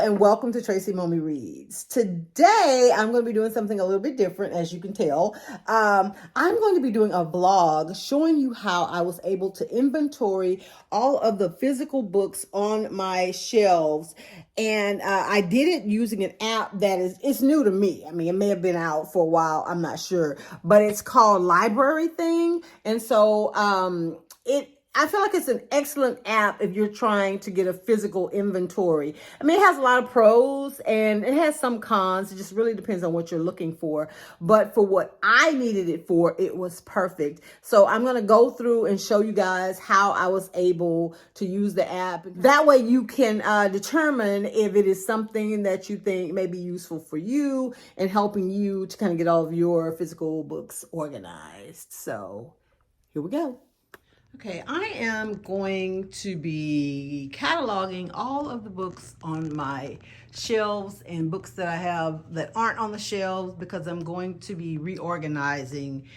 and welcome to Tracy Momi Reads. Today, I'm going to be doing something a little bit different, as you can tell. I'm going to be doing a vlog showing you how I was able to inventory all of the physical books on my shelves. And I did it using an app that it's new to me. I mean, it may have been out for a while, I'm not sure, but it's called Library Thing. And so I feel like it's an excellent app if you're trying to get a physical inventory. I mean, it has a lot of pros and it has some cons. It just really depends on what you're looking for. But for what I needed it for, it was perfect. So I'm going to go through and show you guys how I was able to use the app. That way you can determine if it is something that you think may be useful for you and helping you to kind of get all of your physical books organized. So here we go. Okay, I am going to be cataloging all of the books on my shelves and books that I have that aren't on the shelves because I'm going to be reorganizing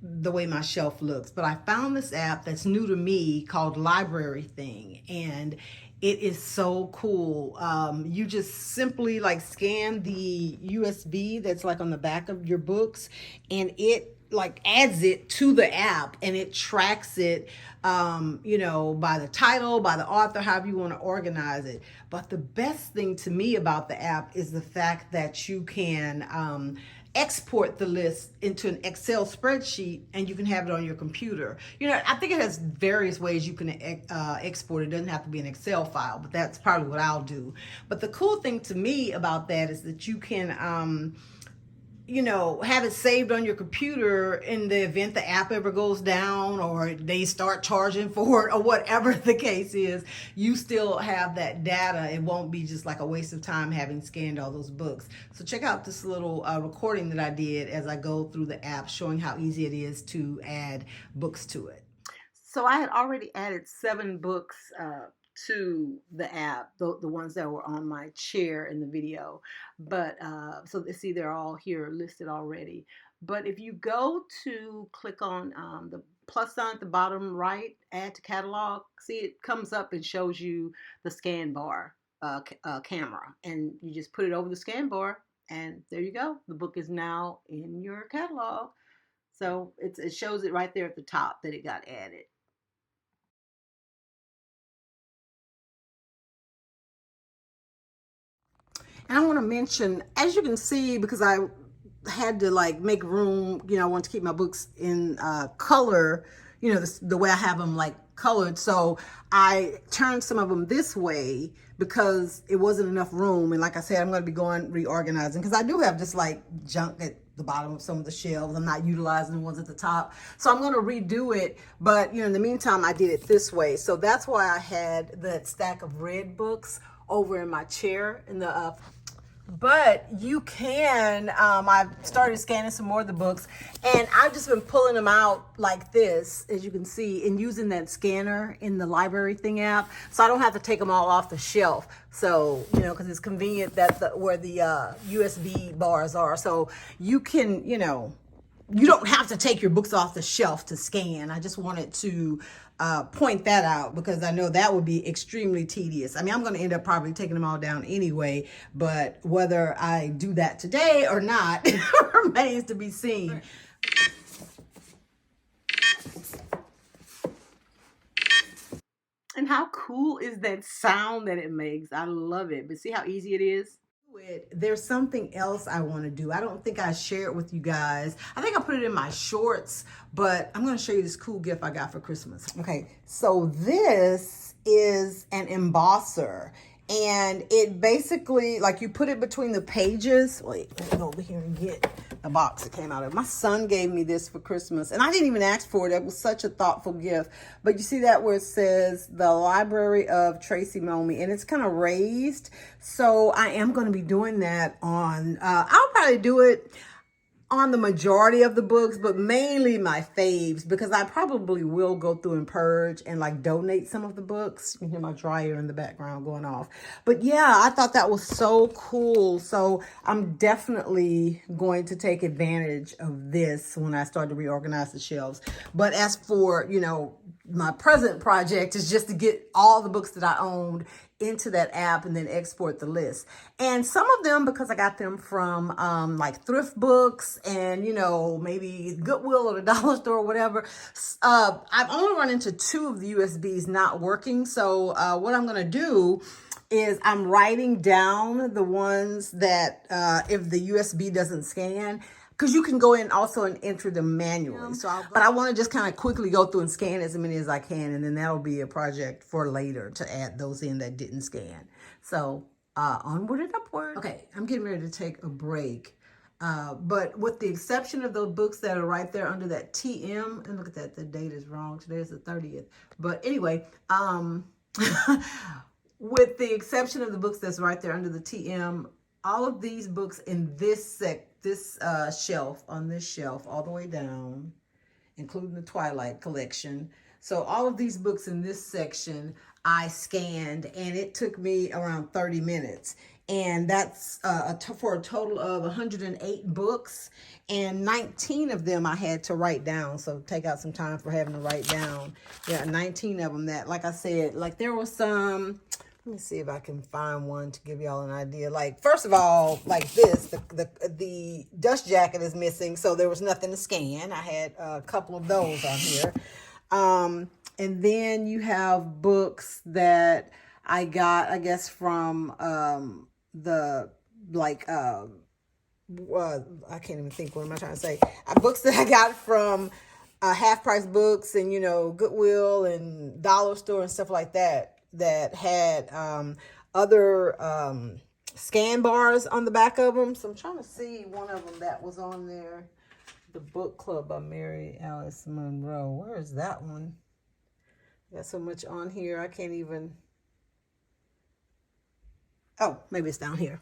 the way my shelf looks. But I found this app that's new to me called Library Thing, and it is so cool. You just simply like scan the USB that's like on the back of your books, and it like adds it to the app, and it tracks it by the title, by the author, however you want to organize it. But the best thing to me about the app is the fact that you can export the list into an Excel spreadsheet, and you can have it on your computer. I think it has various ways you can export it. It doesn't have to be an Excel file, but that's probably what I'll do. But the cool thing to me about that is that you can have it saved on your computer in the event the app ever goes down or they start charging for it or whatever the case is. You still have that data. It won't be just like a waste of time having scanned all those books. So check out this little recording that I did as I go through the app, showing how easy it is to add books to it. So I had already added 7 books to the app, the ones that were on my chair in the video. But so see, they're all here listed already. But if you go to click on the plus sign at the bottom right, add to catalog, see it comes up and shows you the scan bar camera, and you just put it over the scan bar, and there you go. The book is now in your catalog. So it shows it right there at the top that it got added. And I want to mention, as you can see, because I had to like make room, I want to keep my books in color, the way I have them like colored. So I turned some of them this way because it wasn't enough room. And like I said, I'm going to be going reorganizing because I do have just like junk at the bottom of some of the shelves. I'm not utilizing the ones at the top. So I'm going to redo it. But, in the meantime, I did it this way. So that's why I had that stack of red books over in my chair in the but you can, I've started scanning some more of the books, and I've just been pulling them out like this, as you can see, and using that scanner in the Library Thing app, so I don't have to take them all off the shelf. So, because it's convenient that where the USB bars are, so you can, you don't have to take your books off the shelf to scan. I just wanted to point that out because I know that would be extremely tedious. I mean, I'm going to end up probably taking them all down anyway, but whether I do that today or not remains to be seen. And how cool is that sound that it makes? I love it. But see how easy it is? There's something else I want to do. I don't think I shared with you guys. I think I put it in my shorts, but I'm going to show you this cool gift I got for Christmas. Okay, so this is an embosser, and it basically, like, you put it between the pages. Wait, let me go over here and get the box it came out of. My son gave me this for Christmas, and I didn't even ask for it. It was such a thoughtful gift. But you see that where it says the Library of Tracy Momi, and it's kind of raised. So I am going to be doing that on, I'll probably do it on the majority of the books, but mainly my faves, because I probably will go through and purge and like donate some of the books. You can hear my dryer in the background going off. But yeah, I thought that was so cool. So I'm definitely going to take advantage of this when I start to reorganize the shelves. But as for, my present project is just to get all the books that I owned into that app and then export the list. And some of them, because I got them from like thrift books and, you know, maybe Goodwill or the dollar store or whatever, I've only run into 2 of the USBs not working. So what I'm going to do is I'm writing down the ones that if the USB doesn't scan, because you can go in also and enter them manually. But I want to just kind of quickly go through and scan as many as I can, and then that'll be a project for later to add those in that didn't scan. So onward and upward. Okay, I'm getting ready to take a break. But with the exception of those books that are right there under that TM, and look at that, the date is wrong. Today is the 30th. But anyway, with the exception of the books that's right there under the TM, all of these books in this shelf, on this shelf, all the way down, including the Twilight collection. So all of these books in this section, I scanned, and it took me around 30 minutes. And that's for a total of 108 books, and 19 of them I had to write down. So take out some time for having to write down. Yeah, 19 of them that, like I said, like there was some. Let me see if I can find one to give y'all an idea. Like, first of all, like this, the dust jacket is missing, so there was nothing to scan. I had a couple of those on here. And then you have books that I got, I guess, from the, like, I can't even think, what am I trying to say? Books that I got from Half Price Books and, you know, Goodwill and Dollar Store and stuff like that, that had other scan bars on the back of them. So I'm trying to see one of them that was on there. The Book Club by Mary Alice Monroe. Where is that one? Got so much on here, I can't even. Oh, maybe it's down here.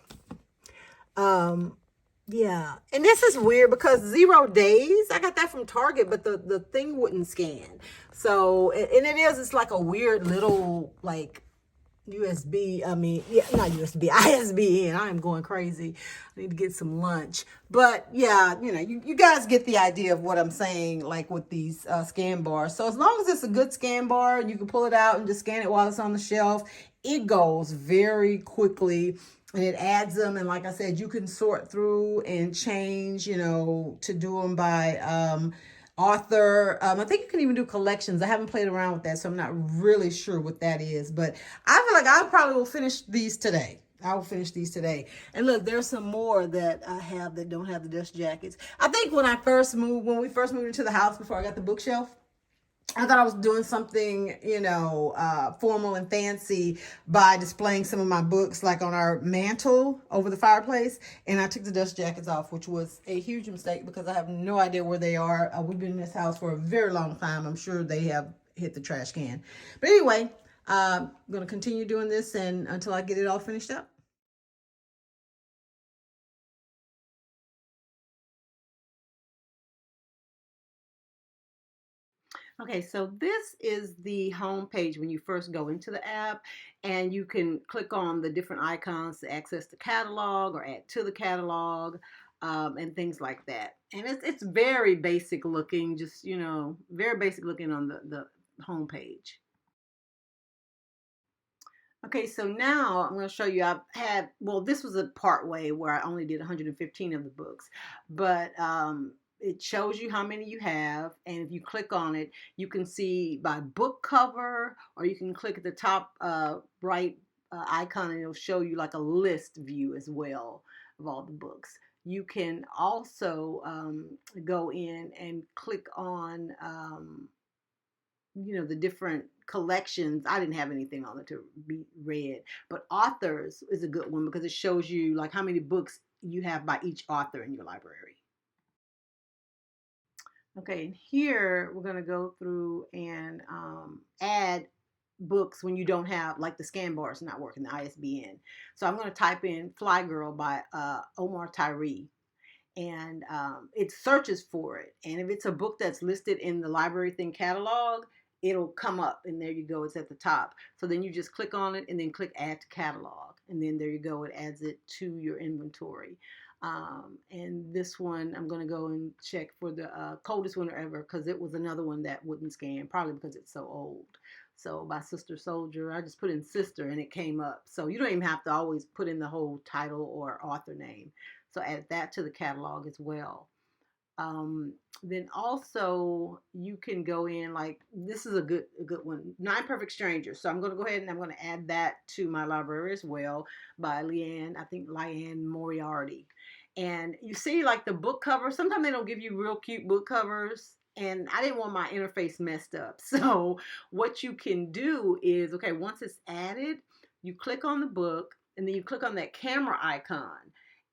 Yeah, and this is weird because 0 days, I got that from Target, but the thing wouldn't scan. So, and it's like a weird little, like, USB, not USB, ISBN. I am going crazy. I need to get some lunch. But yeah, you know, you guys get the idea of what I'm saying, like with these scan bars. So as long as it's a good scan bar, you can pull it out and just scan it while it's on the shelf. It goes very quickly. And it adds them, and like I said, you can sort through and change, you know, to do them by author. I think you can even do collections. I haven't played around with that, so I'm not really sure what that is. But I feel like I probably will finish these today. I will finish these today. And look, there's some more that I have that don't have the dust jackets. I think when we first moved into the house before I got the bookshelf, I thought I was doing something, you know, formal and fancy by displaying some of my books like on our mantle over the fireplace. And I took the dust jackets off, which was a huge mistake because I have no idea where they are. We've been in this house for a very long time. I'm sure they have hit the trash can. But anyway, I'm going to continue doing this until I get it all finished up. Okay, so this is the home page when you first go into the app, and you can click on the different icons to access the catalog or add to the catalog, and things like that. And it's very basic looking, just, you know, very basic looking on the home page. Okay, so now I'm going to show you. This was a part way where I only did 115 of the books, but it shows you how many you have. And if you click on it, you can see by book cover, or you can click at the top right icon, and it'll show you like a list view as well of all the books. You can also go in and click on the different collections. I didn't have anything on it to be read, but authors is a good one because it shows you like how many books you have by each author in your library. Okay, and here we're going to go through and add books when you don't have, like the scan bar is not working, the ISBN. So I'm going to type in Fly Girl by Omar Tyree, and it searches for it. And if it's a book that's listed in the Library Thing catalog, it'll come up, and there you go, it's at the top. So then you just click on it and then click add to catalog, and then there you go, it adds it to your inventory. And this one, I'm going to go and check for the coldest winter ever, because it was another one that wouldn't scan, probably because it's so old. So by Sister Soldier, I just put in sister and it came up. So you don't even have to always put in the whole title or author name. So add that to the catalog as well. Um, then also you can go in, like, this is a good one, Nine Perfect Strangers. So I'm going to go ahead and I'm going to add that to my library as well, by Liane Moriarty. And you see, like, the book cover, sometimes they don't give you real cute book covers, and I didn't want my interface messed up. So what you can do is, okay, once it's added, you click on the book and then you click on that camera icon,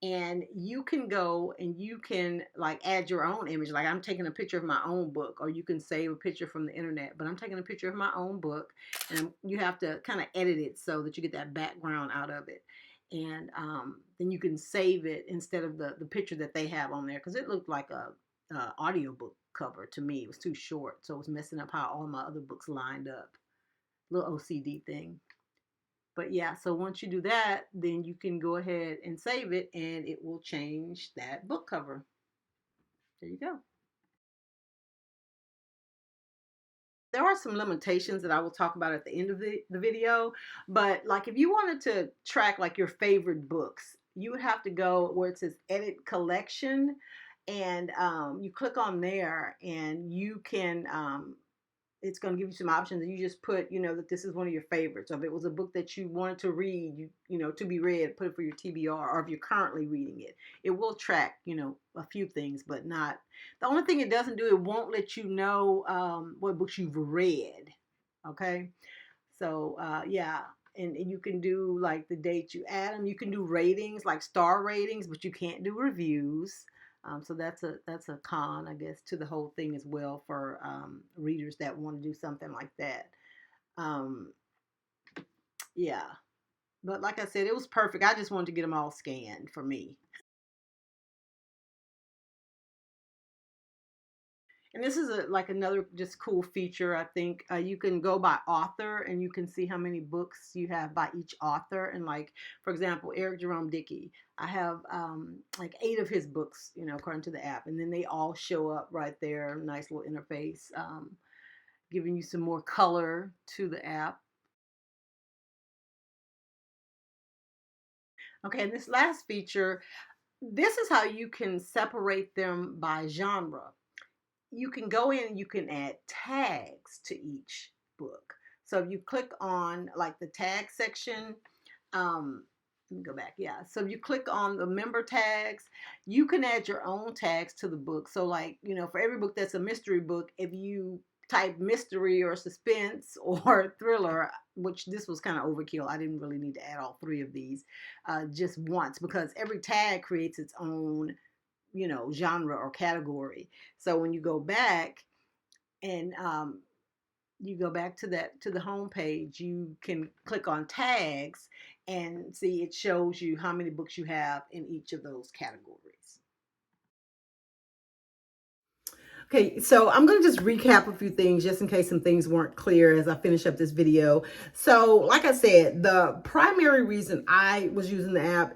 and you can go and you can, like, add your own image. Like, I'm taking a picture of my own book, or you can save a picture from the internet, but I'm taking a picture of my own book, and you have to kind of edit it so that you get that background out of it. And then you can save it instead of the picture that they have on there, because it looked like a audiobook cover to me. It was too short, so it was messing up how all my other books lined up. Little OCD thing. But yeah, so once you do that, then you can go ahead and save it, and it will change that book cover. There you go. There are some limitations that I will talk about at the end of the video, but like, if you wanted to track like your favorite books, you would have to go where it says edit collection, and you click on there, and you can it's going to give you some options, and you just put, that this is one of your favorites. So if it was a book that you wanted to read, to be read, put it for your TBR, or if you're currently reading it, it will track, a few things, but not, the only thing it doesn't do, it won't let you know what books you've read. Okay. So, yeah. And you can do, like, the date you add them. You can do ratings, like star ratings, but you can't do reviews. So that's a con, I guess, to the whole thing as well, for readers that want to do something like that. Um, yeah, but like I said, it was perfect. I just wanted to get them all scanned for me. And this is like another just cool feature. I think you can go by author, and you can see how many books you have by each author. And, like, for example, Eric Jerome Dickey, I have like 8 of his books, according to the app, and then they all show up right there. Nice little interface, giving you some more color to the app. Okay, and this last feature, this is how you can separate them by genre. You can go in and you can add tags to each book. So if you click on, like, the tag section, let me go back. Yeah. So if you click on the member tags, you can add your own tags to the book. So, like, for every book that's a mystery book, if you type mystery or suspense or thriller, which this was kind of overkill, I didn't really need to add all 3 of these just once, because every tag creates its own genre or category. So when you go back and you go back to the home page, you can click on tags and see, it shows you how many books you have in each of those categories. Okay, so I'm going to just recap a few things just in case some things weren't clear as I finish up this video. So, like I said, the primary reason I was using the app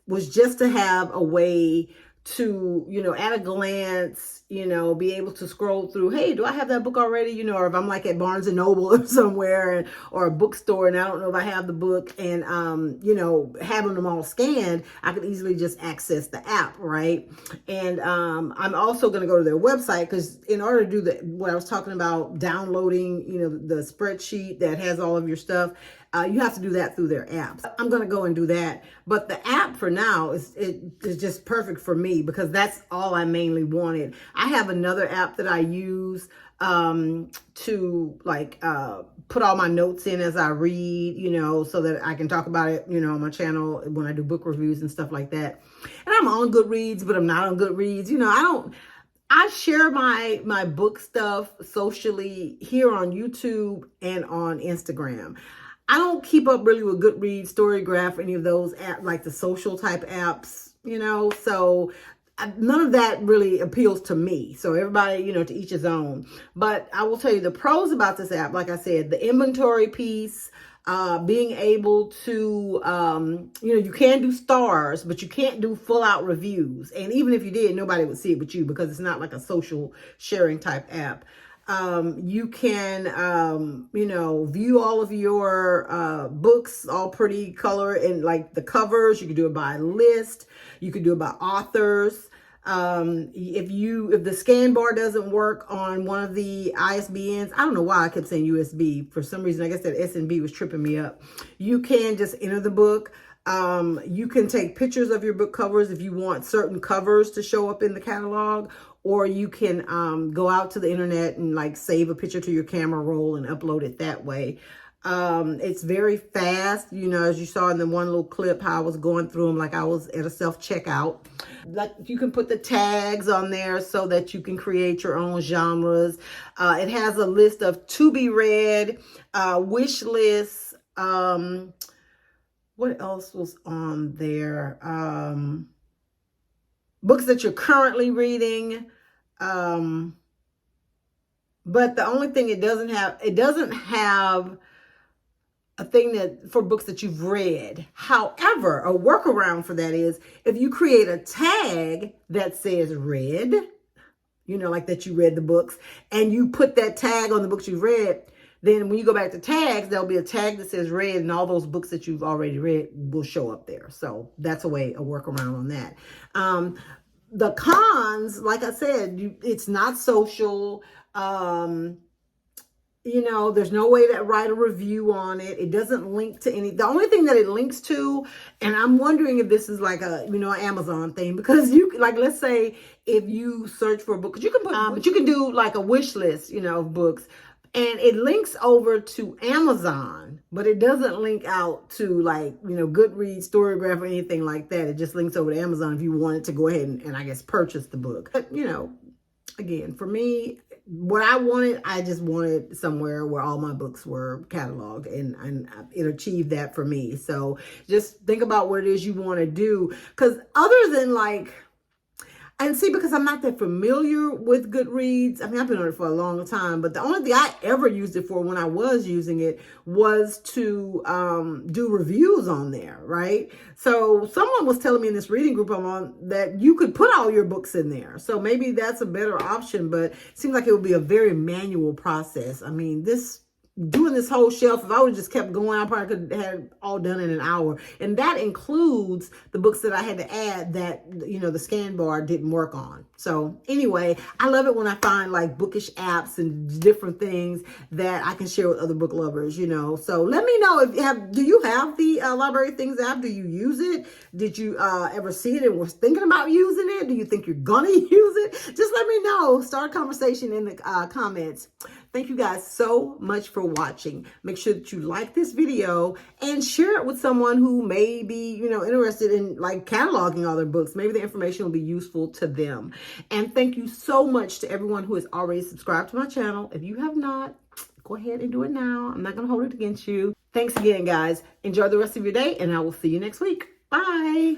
was just to have a way to, at a glance, be able to scroll through, hey, do I have that book already? Or if I'm like at Barnes and Noble or somewhere, or a bookstore, and I don't know if I have the book, and, having them all scanned, I could easily just access the app, right? And I'm also going to go to their website, because in order to do what I was talking about, downloading, the spreadsheet that has all of your stuff, you have to do that through their apps. I'm going to go and do that. But the app for now is just perfect for me, because that's all I mainly wanted. I have another app that I use to, like, put all my notes in as I read, so that I can talk about it, on my channel when I do book reviews and stuff like that. And I'm on Goodreads, but I'm not on Goodreads. I share my book stuff socially here on YouTube and on Instagram. I don't keep up really with Goodreads, Storygraph, any of those apps, like the social type apps, so none of that really appeals to me. So everybody, to each his own. But I will tell you the pros about this app. Like I said, the inventory piece, being able to, you can do stars, but you can't do full out reviews. And even if you did, nobody would see it but you, because it's not like a social sharing type app. You can, view all of your books, all pretty color, and like the covers. You can do it by list. You can do it by authors. If the scan bar doesn't work on one of the ISBNs, I don't know why I kept saying USB. For some reason, I guess that SNB was tripping me up. You can just enter the book. You can take pictures of your book covers if you want certain covers to show up in the catalog, or you can go out to the internet and like save a picture to your camera roll and upload it that way. It's very fast, as you saw in the one little clip, how I was going through them like I was at a self-checkout. Like, you can put the tags on there so that you can create your own genres. It has a list of to be read, wish lists. What else was on there? Books that you're currently reading. But the only thing it doesn't have a thing that for books that you've read. However, a workaround for that is if you create a tag that says read, like that you read the books, and you put that tag on the books you've read, then when you go back to tags, there'll be a tag that says read, and all those books that you've already read will show up there. So that's a workaround on that. The cons, like I said, it's not social. There's no way to write a review on it. It doesn't link to any. The only thing that it links to, and I'm wondering if this is like a, an Amazon thing, because let's say if you search for a book, because you can put, but you can do like a wish list, of books, and it links over to Amazon, but it doesn't link out to Goodreads, Storygraph, or anything like that. It just links over to Amazon if you wanted to go ahead and I guess purchase the book. But, again, for me, what I wanted, I just wanted somewhere where all my books were cataloged, and it achieved that for me. So just think about what it is you want to do, because other than because I'm not that familiar with Goodreads. I mean, I've been on it for a long time, but the only thing I ever used it for when I was using it was to do reviews on there, right? So someone was telling me in this reading group I'm on that you could put all your books in there. So maybe that's a better option, but it seems like it would be a very manual process. I mean, doing this whole shelf, if I would have just kept going, I probably could have had it all done in an hour. And that includes the books that I had to add that, the scan bar didn't work on. So anyway, I love it when I find bookish apps and different things that I can share with other book lovers, So let me know do you have the Library Things app? Do you use it? Did you ever see it and was thinking about using it? Do you think you're gonna use it? Just let me know. Start a conversation in the comments. Thank you guys so much for watching. Make sure that you like this video and share it with someone who may be, interested in cataloging all their books. Maybe the information will be useful to them. And thank you so much to everyone who has already subscribed to my channel. If you have not, go ahead and do it now. I'm not going to hold it against you. Thanks again, guys. Enjoy the rest of your day, and I will see you next week. Bye.